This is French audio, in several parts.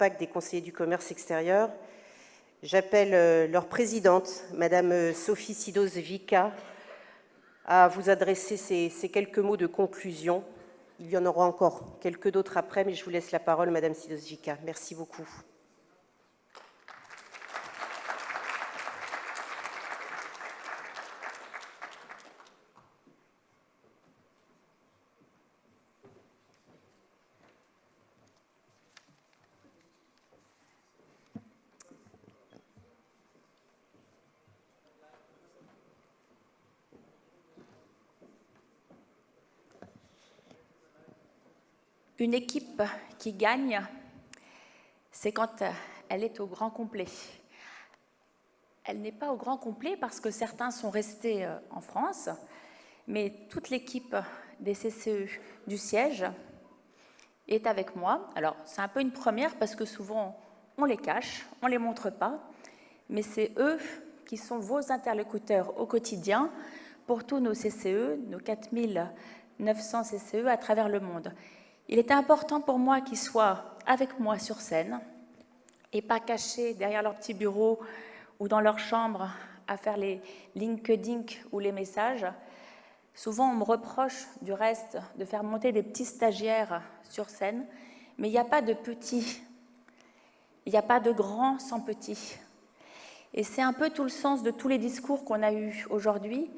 APAC des conseillers du commerce extérieur. J'appelle leur présidente, Madame Sophie Sidos-Vika, à vous adresser ces quelques mots de conclusion. Il y en aura encore quelques d'autres après, mais je vous laisse la parole, Madame Sidos-Vika. Merci beaucoup. Une équipe qui gagne, c'est quand elle est au grand complet. Elle n'est pas au grand complet parce que certains sont restés en France, mais toute l'équipe des CCE du siège est avec moi. Alors, c'est un peu une première parce que souvent, on les cache, on ne les montre pas, mais c'est eux qui sont vos interlocuteurs au quotidien pour tous nos CCE, nos 4900 CCE à travers le monde. Il était important pour moi qu'ils soient avec moi sur scène et pas cachés derrière leur petit bureau ou dans leur chambre à faire les LinkedIn ou les messages. Souvent, on me reproche du reste de faire monter des petits stagiaires sur scène, mais il n'y a pas de petits, il n'y a pas de grands sans petits. Et c'est un peu tout le sens de tous les discours qu'on a eus aujourd'hui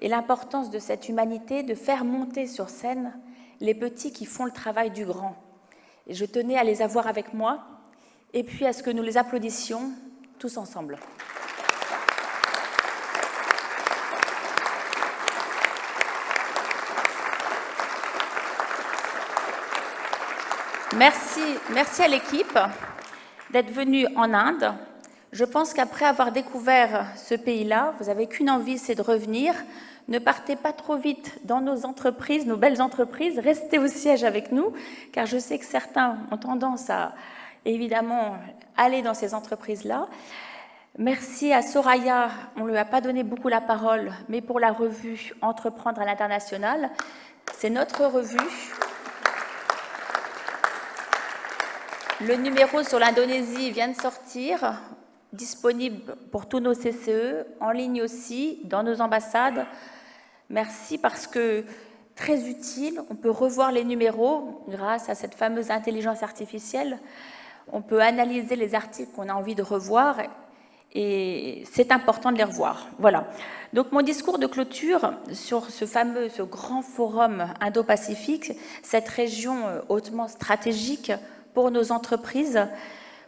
et l'importance de cette humanité de faire monter sur scène les petits qui font le travail du grand. Et je tenais à les avoir avec moi, et puis à ce que nous les applaudissions tous ensemble. Merci à l'équipe d'être venue en Inde. Je pense qu'après avoir découvert ce pays-là, vous n'avez qu'une envie, c'est de revenir. Ne partez pas trop vite dans nos entreprises, nos belles entreprises, restez au siège avec nous, car je sais que certains ont tendance à, évidemment, aller dans ces entreprises-là. Merci à Soraya, on ne lui a pas donné beaucoup la parole, mais pour la revue Entreprendre à l'international, c'est notre revue. Le numéro sur l'Indonésie vient de sortir, disponible pour tous nos CCE, en ligne aussi, dans nos ambassades. Merci parce que, très utile, on peut revoir les numéros grâce à cette fameuse intelligence artificielle. On peut analyser les articles qu'on a envie de revoir et c'est important de les revoir. Voilà. Donc mon discours de clôture sur ce grand forum Indo-Pacifique, cette région hautement stratégique pour nos entreprises,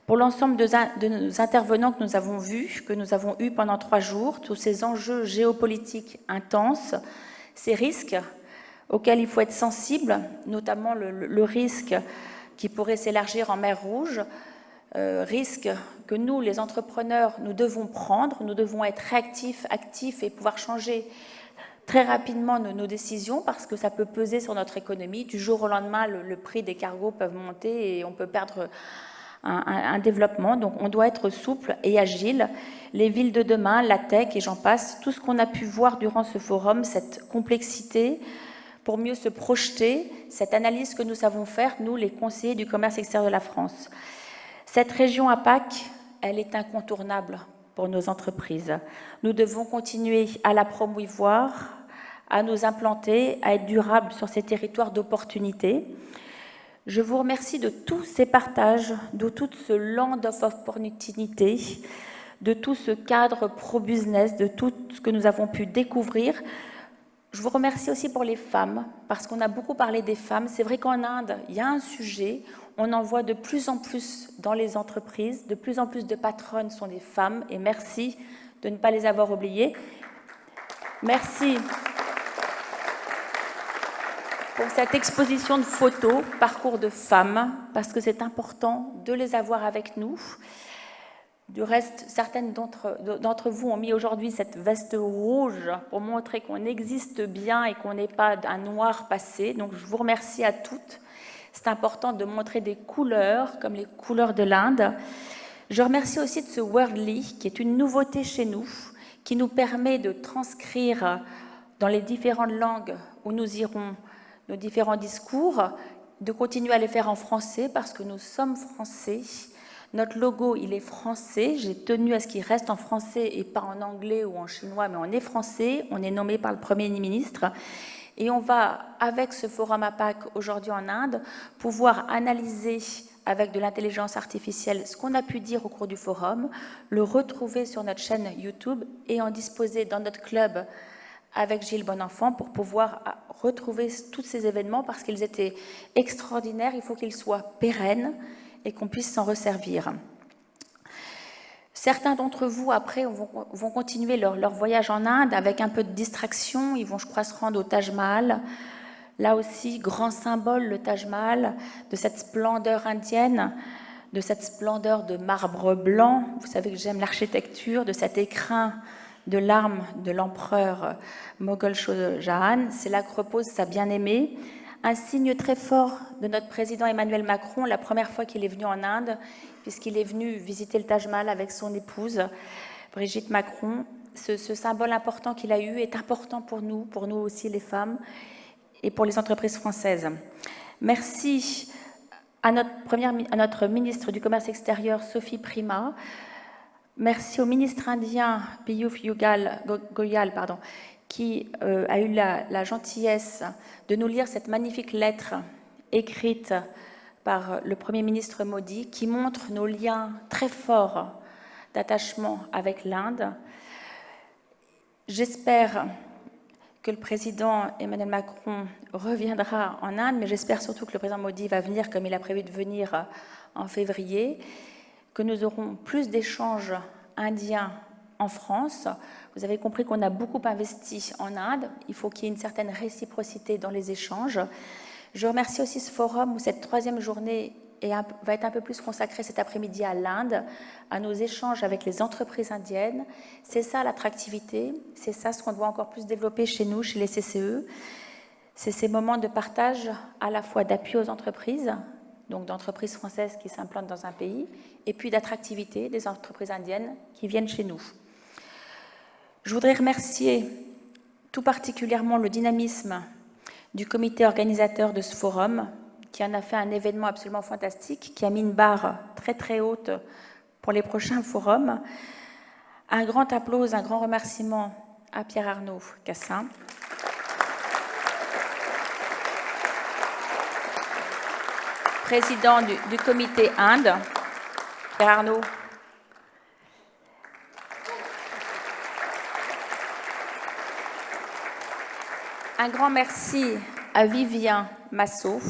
pour l'ensemble de nos intervenants que nous avons vus, que nous avons eus pendant 3 jours, tous ces enjeux géopolitiques intenses, ces risques auxquels il faut être sensible, notamment le risque qui pourrait s'élargir en mer Rouge, risque que nous, les entrepreneurs, nous devons prendre, nous devons être réactifs, actifs et pouvoir changer très rapidement nos décisions parce que ça peut peser sur notre économie. Du jour au lendemain, le prix des cargos peuvent monter et on peut perdre un développement, donc on doit être souple et agile. Les villes de demain, la tech et j'en passe, tout ce qu'on a pu voir durant ce forum, cette complexité, pour mieux se projeter, cette analyse que nous savons faire, nous les conseillers du commerce extérieur de la France. Cette région APAC, elle est incontournable pour nos entreprises. Nous devons continuer à la promouvoir, à nous implanter, à être durables sur ces territoires d'opportunités. Je vous remercie de tous ces partages, de tout ce land of opportunité, de tout ce cadre pro-business, de tout ce que nous avons pu découvrir. Je vous remercie aussi pour les femmes, parce qu'on a beaucoup parlé des femmes. C'est vrai qu'en Inde, il y a un sujet, on en voit de plus en plus dans les entreprises, de plus en plus de patronnes sont des femmes, et merci de ne pas les avoir oubliées. Merci pour cette exposition de photos, parcours de femmes, parce que c'est important de les avoir avec nous. Du reste, certaines d'entre vous ont mis aujourd'hui cette veste rouge pour montrer qu'on existe bien et qu'on n'est pas un noir passé. Donc je vous remercie à toutes. C'est important de montrer des couleurs, comme les couleurs de l'Inde. Je remercie aussi de ce Wordly, qui est une nouveauté chez nous, qui nous permet de transcrire dans les différentes langues où nous irons nos différents discours, de continuer à les faire en français parce que nous sommes français. Notre logo, il est français. J'ai tenu à ce qu'il reste en français et pas en anglais ou en chinois, mais on est français. On est nommé par le Premier ministre. Et on va, avec ce forum APAC aujourd'hui en Inde, pouvoir analyser avec de l'intelligence artificielle ce qu'on a pu dire au cours du forum, le retrouver sur notre chaîne YouTube et en disposer dans notre club avec Gilles Bonenfant pour pouvoir retrouver tous ces événements parce qu'ils étaient extraordinaires. Il faut qu'ils soient pérennes et qu'on puisse s'en resservir. Certains d'entre vous, après, vont continuer leur voyage en Inde avec un peu de distraction. Ils vont, je crois, se rendre au Taj Mahal. Là aussi, grand symbole, le Taj Mahal, de cette splendeur indienne, de cette splendeur de marbre blanc. Vous savez que j'aime l'architecture, de cet écrin de l'arme de l'empereur Moghol Shah Jahan. C'est là que repose sa bien-aimée. Un signe très fort de notre président Emmanuel Macron, la première fois qu'il est venu en Inde, puisqu'il est venu visiter le Taj Mahal avec son épouse, Brigitte Macron. Ce symbole important qu'il a eu est important pour nous aussi les femmes, et pour les entreprises françaises. Merci à notre ministre du Commerce extérieur, Sophie Prima. Merci au ministre indien, Piyush Goyal, qui a eu la gentillesse de nous lire cette magnifique lettre écrite par le Premier ministre Modi, qui montre nos liens très forts d'attachement avec l'Inde. J'espère que le président Emmanuel Macron reviendra en Inde, mais j'espère surtout que le président Modi va venir comme il a prévu de venir en février, que nous aurons plus d'échanges indiens en France. Vous avez compris qu'on a beaucoup investi en Inde. Il faut qu'il y ait une certaine réciprocité dans les échanges. Je remercie aussi ce forum où cette troisième journée va être un peu plus consacrée cet après-midi à l'Inde, à nos échanges avec les entreprises indiennes. C'est ça l'attractivité, c'est ça ce qu'on doit encore plus développer chez nous, chez les CCE. C'est ces moments de partage à la fois d'appui aux entreprises, donc d'entreprises françaises qui s'implantent dans un pays, et puis d'attractivité des entreprises indiennes qui viennent chez nous. Je voudrais remercier tout particulièrement le dynamisme du comité organisateur de ce forum, qui en a fait un événement absolument fantastique, qui a mis une barre très très haute pour les prochains forums. Un grand applause, un grand remerciement à Pierre-Arnaud Cassin. Président du comité Inde. Pierre-Arnaud. Un grand merci à Vivien Massot.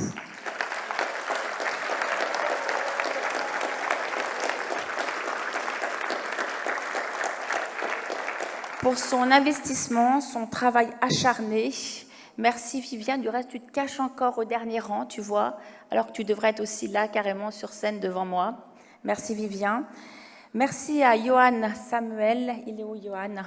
Pour son investissement, son travail acharné. Merci Viviane, du reste tu te caches encore au dernier rang, tu vois, alors que tu devrais être aussi là, carrément sur scène devant moi. Merci Viviane. Merci à Johan Samuel, il est où Johan ?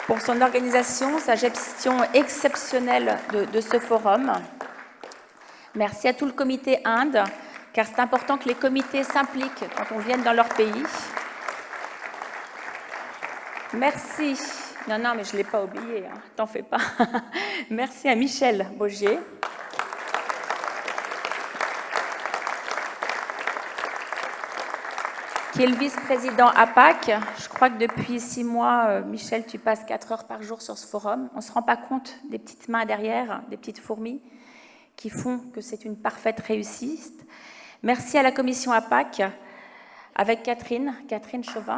Pour son organisation, sa gestion exceptionnelle de ce forum. Merci à tout le comité Inde, car c'est important que les comités s'impliquent quand on vient dans leur pays. Merci. Non, mais je ne l'ai pas oublié, hein, t'en fais pas. Merci à Michel Bogier. Qui est le vice-président APAC. Je crois que depuis 6 mois, Michel, tu passes 4 heures par jour sur ce forum. On ne se rend pas compte des petites mains derrière, des petites fourmis, qui font que c'est une parfaite réussite. Merci à la commission APAC, avec Catherine Chauvin.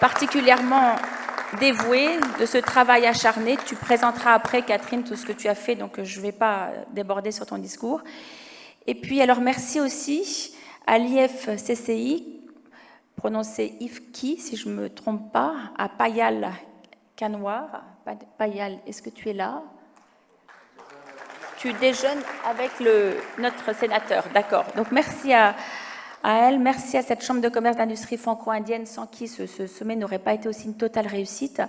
Particulièrement dévouée de ce travail acharné. Tu présenteras après, Catherine, tout ce que tu as fait, donc je ne vais pas déborder sur ton discours. Et puis, alors, merci aussi à l'IFCCI, prononcé IFCI, si je ne me trompe pas, à Payal Kanwar. Payal, est-ce que tu es là ? Tu déjeunes avec notre sénateur, d'accord. Donc, merci à elle, merci à cette Chambre de commerce d'industrie franco-indienne sans qui ce sommet n'aurait pas été aussi une totale réussite.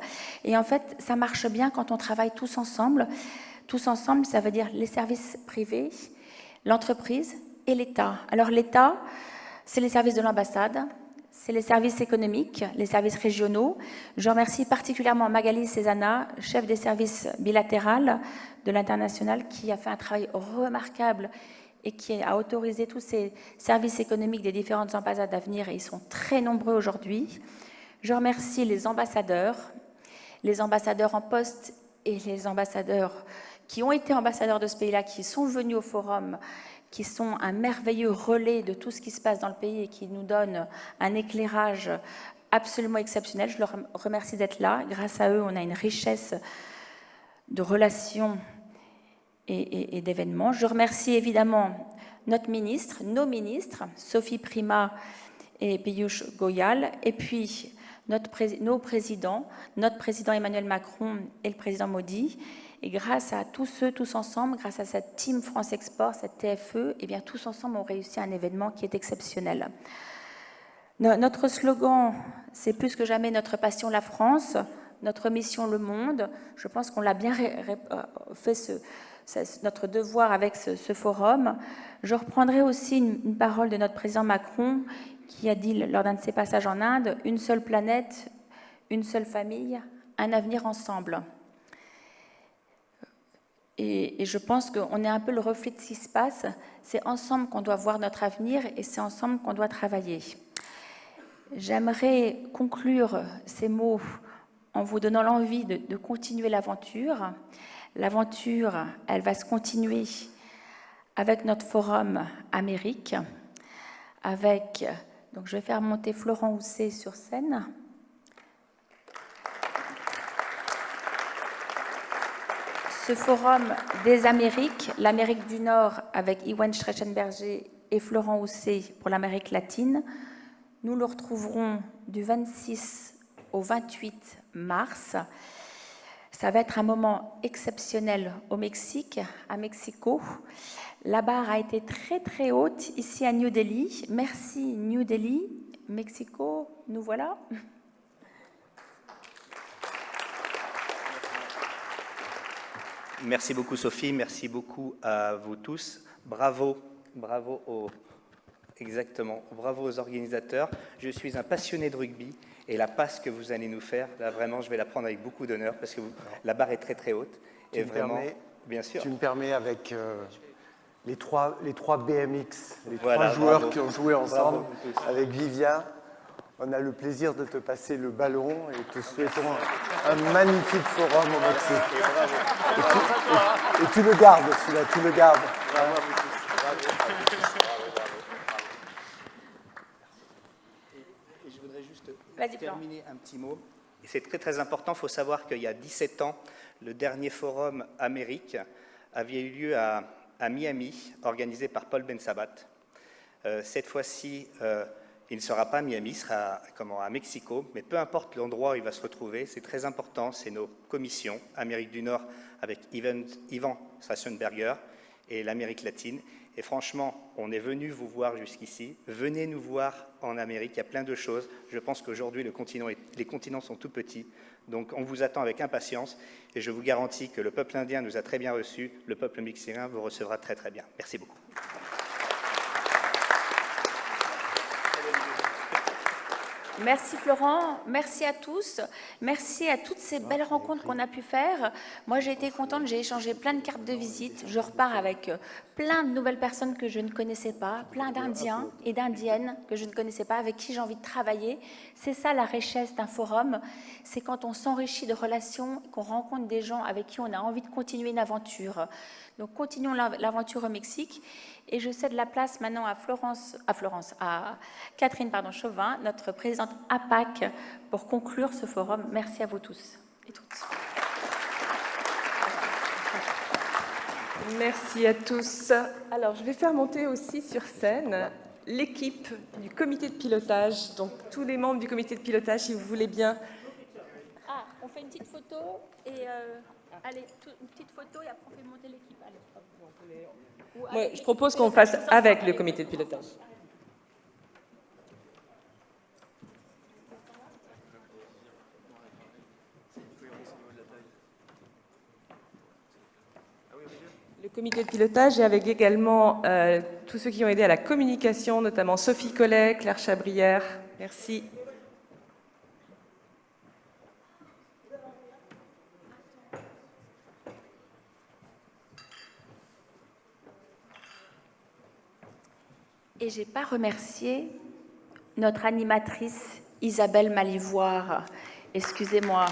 Et en fait, ça marche bien quand on travaille tous ensemble. Tous ensemble, ça veut dire les services privés, l'entreprise et l'État. Alors l'État, c'est les services de l'ambassade, c'est les services économiques, les services régionaux. Je remercie particulièrement Magali Cézanna, chef des services bilatérales de l'international, qui a fait un travail remarquable et qui a autorisé tous ces services économiques des différentes ambassades à venir, et ils sont très nombreux aujourd'hui. Je remercie les ambassadeurs en poste et les ambassadeurs qui ont été ambassadeurs de ce pays-là, qui sont venus au forum, qui sont un merveilleux relais de tout ce qui se passe dans le pays et qui nous donnent un éclairage absolument exceptionnel. Je leur remercie d'être là. Grâce à eux, on a une richesse de relations et d'événements. Je remercie évidemment notre ministre, nos ministres, Sophie Primas et Piyush Goyal, et puis nos présidents, notre président Emmanuel Macron et le président Modi. Et grâce à tous ceux, tous ensemble, grâce à cette team France Export, cette TFE, eh bien, tous ensemble, on réussi un événement qui est exceptionnel. Notre slogan, c'est plus que jamais notre passion la France, notre mission le monde. Je pense qu'on l'a bien fait, notre devoir avec ce forum. Je reprendrai aussi une parole de notre président Macron qui a dit lors d'un de ses passages en Inde, « Une seule planète, une seule famille, un avenir ensemble ». Et je pense qu'on est un peu le reflet de ce qui se passe. C'est ensemble qu'on doit voir notre avenir et c'est ensemble qu'on doit travailler. J'aimerais conclure ces mots en vous donnant l'envie de continuer l'aventure. L'aventure, elle va se continuer avec notre forum Amérique, donc je vais faire monter Florent Housset sur scène. Ce forum des Amériques, l'Amérique du Nord avec Iwan Schrechenberger et Florent Housset pour l'Amérique latine, nous le retrouverons du 26 au 28 mars. Ça va être un moment exceptionnel au Mexique, à Mexico. La barre a été très très haute ici à New Delhi. Merci New Delhi, Mexico, nous voilà. Merci beaucoup Sophie, merci beaucoup à vous tous. Bravo aux organisateurs. Je suis un passionné de rugby et la passe que vous allez nous faire, là vraiment, je vais la prendre avec beaucoup d'honneur parce que la barre est très très haute. Et vraiment, bien sûr. Tu me permets avec les trois BMX, les voilà, trois joueurs bravo. qui ont joué ensemble avec Vivien. On a le plaisir de te passer le ballon et te souhaitons un magnifique forum au Mexique. Et tu le gardes, celui-là, tu le gardes. Bravo. Et je voudrais juste terminer un petit mot. Et c'est très très important, il faut savoir qu'il y a 17 ans, le dernier forum Amérique avait eu lieu à Miami, organisé par Paul Ben-Sabat. Cette fois-ci, il ne sera pas à Miami, il sera à Mexico, mais peu importe l'endroit où il va se retrouver, c'est très important, c'est nos commissions, Amérique du Nord avec Ivan Schrechenberger et l'Amérique latine. Et franchement, on est venu vous voir jusqu'ici, venez nous voir en Amérique, il y a plein de choses. Je pense qu'aujourd'hui, les continents sont tout petits, donc on vous attend avec impatience et je vous garantis que le peuple indien nous a très bien reçus, le peuple mexicain vous recevra très très bien. Merci beaucoup. Merci Florent, merci à tous, merci à toutes ces belles rencontres qu'on a pu faire. Moi j'ai été contente, j'ai échangé plein de cartes de visite, je repars avec plein de nouvelles personnes que je ne connaissais pas, plein d'Indiens et d'Indiennes que je ne connaissais pas, avec qui j'ai envie de travailler. C'est ça la richesse d'un forum, c'est quand on s'enrichit de relations, qu'on rencontre des gens avec qui on a envie de continuer une aventure. Donc continuons l'aventure au Mexique. Et je cède la place maintenant à Catherine Chauvin, notre présidente APAC, pour conclure ce forum. Merci à vous tous et toutes. Merci à tous. Alors, je vais faire monter aussi sur scène l'équipe du comité de pilotage, donc tous les membres du comité de pilotage, si vous voulez bien. Ah, on fait une petite photo et allez, une petite photo et après on fait monter l'équipe. Allez. Ouais, je propose qu'on fasse avec le comité de pilotage. Le comité de pilotage et avec également tous ceux qui ont aidé à la communication, notamment Sophie Collet, Claire Chabrière Merci. Et je n'ai pas remercié notre animatrice Isabelle Malivoire. Excusez-moi.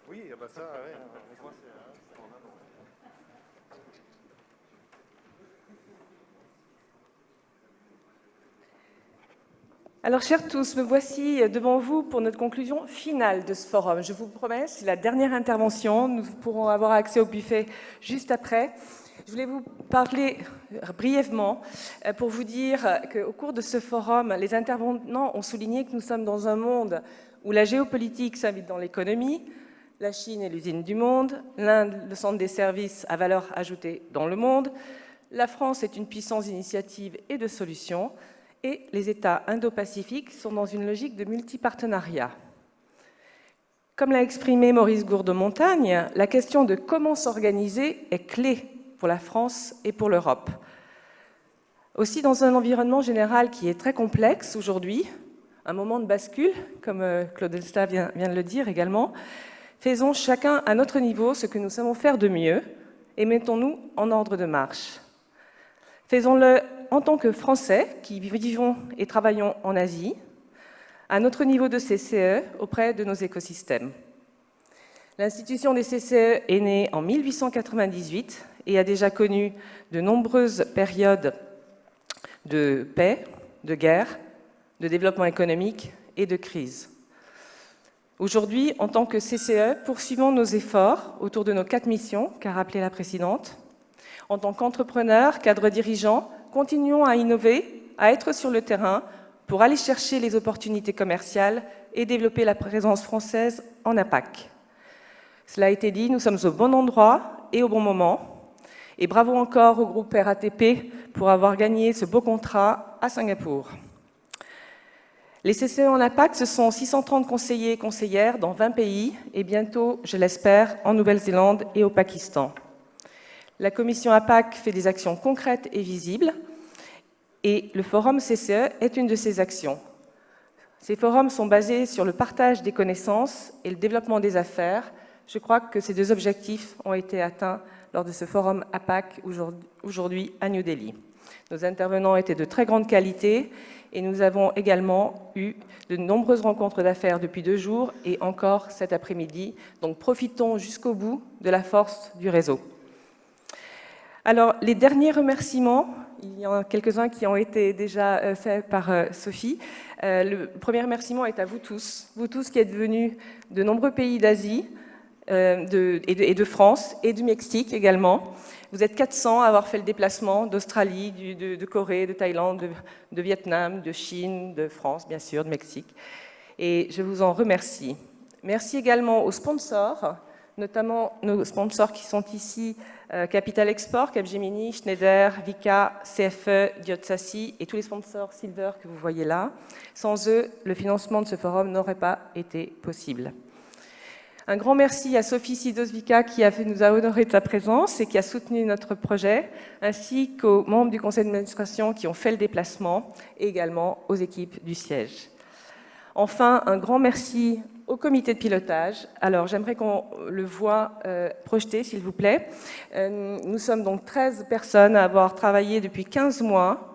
Oui, bah ça, ouais, on voit, c'est en Inde. Alors, chers tous, me voici devant vous pour notre conclusion finale de ce forum. Je vous promets, c'est la dernière intervention. Nous pourrons avoir accès au buffet juste après. Je voulais vous parler brièvement pour vous dire qu'au cours de ce forum, les intervenants ont souligné que nous sommes dans un monde où la géopolitique s'invite dans l'économie, la Chine est l'usine du monde, l'Inde le centre des services à valeur ajoutée dans le monde, la France est une puissance d'initiative et de solutions, et les États indo-pacifiques sont dans une logique de multipartenariat. Comme l'a exprimé Maurice Gourde-Montagne, la question de comment s'organiser est clé pour la France et pour l'Europe. Aussi, dans un environnement général qui est très complexe aujourd'hui, un moment de bascule, comme Claude Elsta vient de le dire également, faisons chacun à notre niveau ce que nous savons faire de mieux et mettons-nous en ordre de marche. Faisons-le en tant que Français qui vivons et travaillons en Asie, à notre niveau de CCE auprès de nos écosystèmes. L'institution des CCE est née en 1898 et a déjà connu de nombreuses périodes de paix, de guerre, de développement économique et de crise. Aujourd'hui, en tant que CCE, poursuivons nos efforts autour de nos 4 missions, qu'a rappelé la présidente. En tant qu'entrepreneurs, cadres dirigeants, continuons à innover, à être sur le terrain pour aller chercher les opportunités commerciales et développer la présence française en APAC. Cela a été dit, nous sommes au bon endroit et au bon moment. Et bravo encore au groupe RATP pour avoir gagné ce beau contrat à Singapour. Les CCE en APAC, ce sont 630 conseillers et conseillères dans 20 pays et bientôt, je l'espère, en Nouvelle-Zélande et au Pakistan. La commission APAC fait des actions concrètes et visibles et le forum CCE est une de ces actions. Ces forums sont basés sur le partage des connaissances et le développement des affaires. Je crois que ces 2 objectifs ont été atteints lors de ce forum APAC aujourd'hui à New Delhi. Nos intervenants étaient de très grande qualité et nous avons également eu de nombreuses rencontres d'affaires depuis 2 jours et encore cet après-midi. Donc profitons jusqu'au bout de la force du réseau. Alors, les derniers remerciements, il y en a quelques-uns qui ont été déjà faits par Sophie. Le premier remerciement est à vous tous qui êtes venus de nombreux pays d'Asie et de France et du Mexique également. Vous êtes 400 à avoir fait le déplacement d'Australie, de Corée, de Thaïlande, de Vietnam, de Chine, de France, bien sûr, de Mexique. Et je vous en remercie. Merci également aux sponsors, notamment nos sponsors qui sont ici, Capital Export, Capgemini, Schneider, Vika, CFE, Diotsasi et tous les sponsors Silver que vous voyez là. Sans eux, le financement de ce forum n'aurait pas été possible. Un grand merci à Sophie Sidos-Vika qui nous a honoré de sa présence et qui a soutenu notre projet, ainsi qu'aux membres du conseil d'administration qui ont fait le déplacement et également aux équipes du siège. Enfin, un grand merci au comité de pilotage. Alors, j'aimerais qu'on le voit projeté, s'il vous plaît. Nous sommes donc 13 personnes à avoir travaillé depuis 15 mois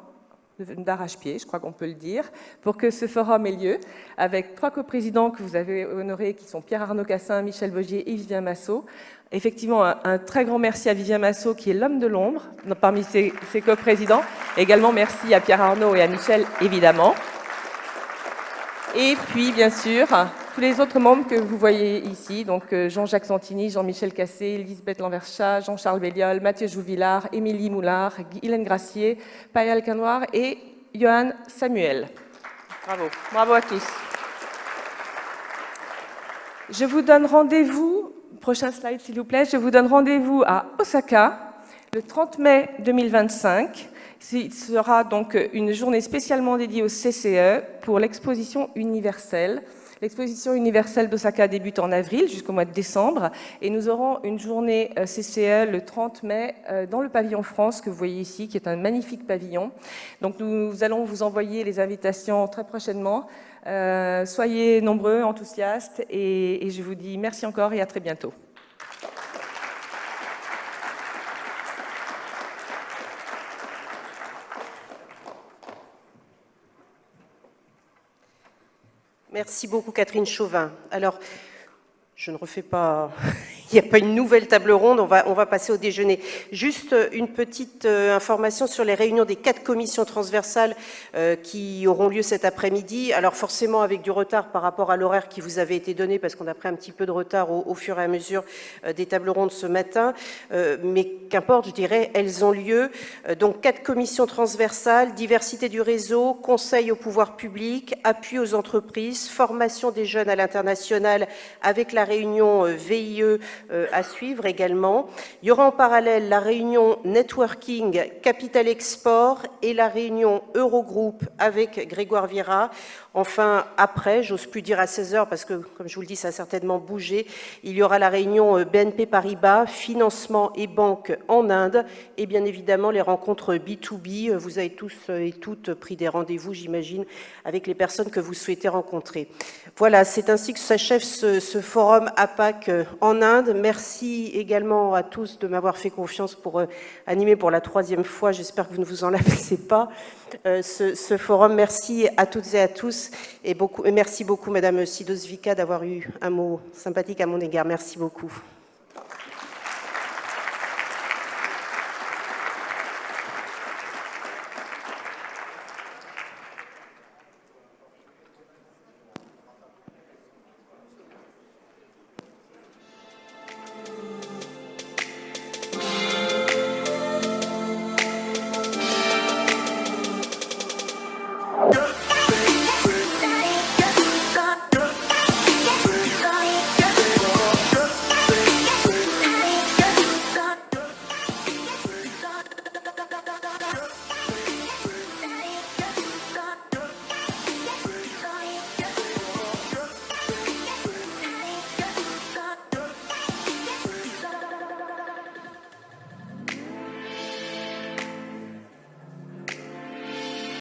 d'arrache-pied, je crois qu'on peut le dire, pour que ce forum ait lieu, avec 3 coprésidents que vous avez honorés, qui sont Pierre-Arnaud Cassin, Michel Bogier et Vivien Massot. Effectivement, un très grand merci à Vivien Massot, qui est l'homme de l'ombre parmi ses coprésidents. Également, merci à Pierre-Arnaud et à Michel, évidemment. Et puis, bien sûr, tous les autres membres que vous voyez ici, donc Jean-Jacques Santini, Jean-Michel Cassé, Lisbeth Lanverchat, Jean-Charles Béliol, Mathieu Jouvillard, Émilie Moulard, Guylaine Gracier, Payal Canoir et Johan Samuel. Bravo, bravo à tous. Je vous donne rendez-vous, prochain slide s'il vous plaît, je vous donne rendez-vous à Osaka le 30 mai 2025. Ce sera donc une journée spécialement dédiée au CCE pour l'exposition universelle. L'exposition universelle d'Osaka débute en avril jusqu'au mois de décembre et nous aurons une journée CCE le 30 mai dans le pavillon France que vous voyez ici, qui est un magnifique pavillon. Donc nous allons vous envoyer les invitations très prochainement. Soyez nombreux, enthousiastes et je vous dis merci encore et à très bientôt. Merci beaucoup, Catherine Chauvin. Alors, je ne refais pas... Il n'y a pas une nouvelle table ronde, on va passer au déjeuner. Juste une petite information sur les réunions des 4 commissions transversales qui auront lieu cet après-midi. Alors forcément avec du retard par rapport à l'horaire qui vous avait été donné, parce qu'on a pris un petit peu de retard au fur et à mesure des tables rondes ce matin. Mais qu'importe, je dirais, elles ont lieu. Donc 4 commissions transversales, diversité du réseau, conseil au pouvoir public, appui aux entreprises, formation des jeunes à l'international avec la réunion VIE à suivre également. Il y aura en parallèle la réunion Networking Capital Export et la réunion Eurogroupe avec Grégoire Vira. Enfin, après, j'ose plus dire à 16h parce que, comme je vous le dis, ça a certainement bougé, il y aura la réunion BNP Paribas, financement et banque en Inde, et bien évidemment les rencontres B2B. Vous avez tous et toutes pris des rendez-vous, j'imagine, avec les personnes que vous souhaitez rencontrer. Voilà, c'est ainsi que s'achève ce forum APAC en Inde. Merci également à tous de m'avoir fait confiance pour animer pour la 3e fois. J'espère que vous ne vous en lassez pas ce forum. Merci à toutes et à tous et merci beaucoup Madame Sidos Vika d'avoir eu un mot sympathique à mon égard. Merci beaucoup.